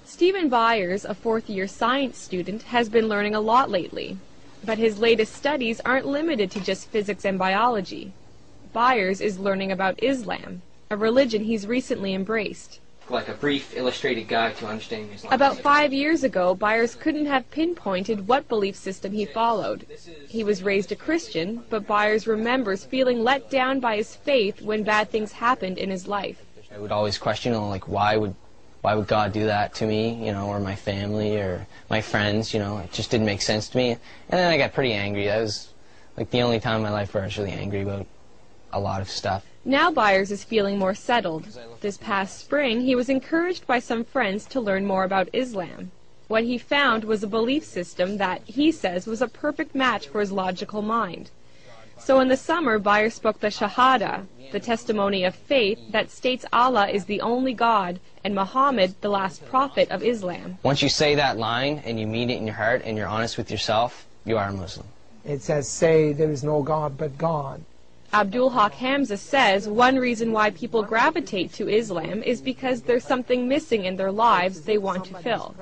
Stephen Byers, a fourth-year science student, has been learning a lot lately. But his latest studies aren't limited to just physics and biology. Byers is learning about Islam, a religion he's recently embraced. Like a brief illustrated guide to understanding Islam. About 5 years ago, Byers couldn't have pinpointed what belief system he followed. He was raised a Christian, but Byers remembers feeling let down by his faith when bad things happened in his life. I would always question, like, why would God do that to me, or my family or my friends, it just didn't make sense to me. And then I got pretty angry. That was like the only time in my life where I was really angry about a lot of stuff. Now Byers is feeling more settled. This past spring, he was encouraged by some friends to learn more about Islam. What he found was a belief system that, he says, was a perfect match for his logical mind. So in the summer, Byers spoke the Shahada, the testimony of faith that states Allah is the only God and Muhammad the last prophet of Islam. Once you say that line and you mean it in your heart and you're honest with yourself, you are a Muslim. It says, say there is no God but God. Abdul Haq Hamza says one reason why people gravitate to Islam is because there's something missing in their lives they want to fill.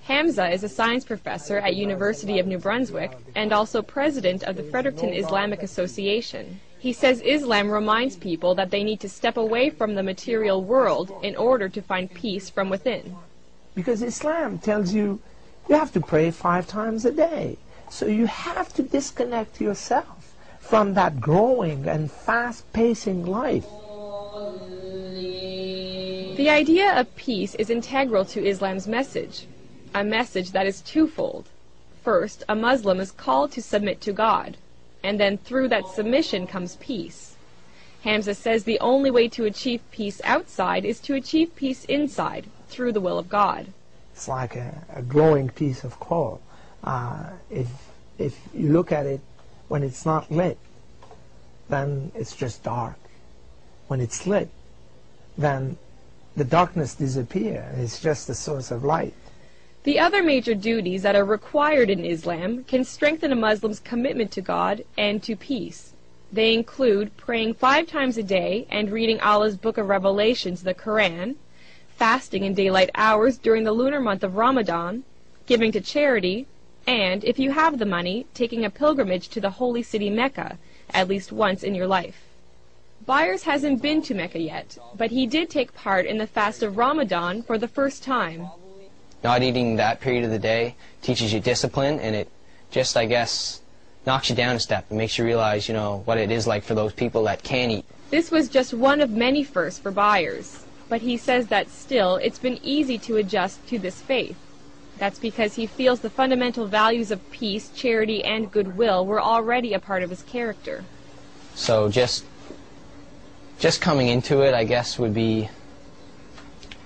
Hamza is a science professor at University of New Brunswick and also president of the Fredericton Islamic Association. He says Islam reminds people that they need to step away from the material world in order to find peace from within. Because Islam tells you have to pray 5 times a day. So you have to disconnect yourself from that growing and fast-pacing life. The idea of peace is integral to Islam's message, a message that is twofold. First, a Muslim is called to submit to God, and then through that submission comes peace. Hamza says the only way to achieve peace outside is to achieve peace inside, through the will of God. It's like a glowing piece of coal. If you look at it when it's not lit, then it's just dark. When it's lit, then the darkness disappears. It's just a source of light. The other major duties that are required in Islam can strengthen a Muslim's commitment to God and to peace. They include praying 5 times a day and reading Allah's Book of Revelations, the Quran, fasting in daylight hours during the lunar month of Ramadan, giving to charity, and, if you have the money, taking a pilgrimage to the holy city Mecca at least once in your life. Byers hasn't been to Mecca yet, but he did take part in the fast of Ramadan for the first time. Not eating that period of the day teaches you discipline, and it just, I guess, knocks you down a step and makes you realize, what it is like for those people that can eat. This was just one of many firsts for Byers, but he says that still it's been easy to adjust to this faith. That's because he feels the fundamental values of peace, charity, and goodwill were already a part of his character. So just coming into it, I guess, would be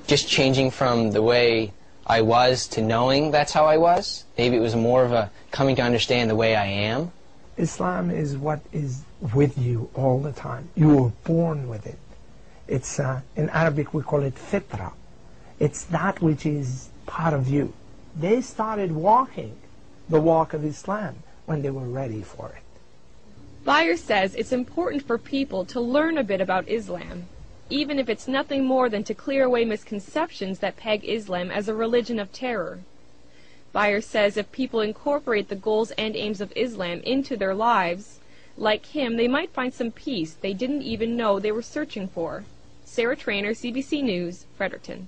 just changing from the way I was to knowing that's how I was. Maybe it was more of a coming to understand the way I am. Islam is what is with you all the time. You were born with it. It's, in Arabic we call it fitra. It's that which is part of you. They started walking the walk of Islam when they were ready for it. Byers says it's important for people to learn a bit about Islam, even if it's nothing more than to clear away misconceptions that peg Islam as a religion of terror. Byers says if people incorporate the goals and aims of Islam into their lives, like him, they might find some peace they didn't even know they were searching for. Sarah Trainer, CBC News, Fredericton.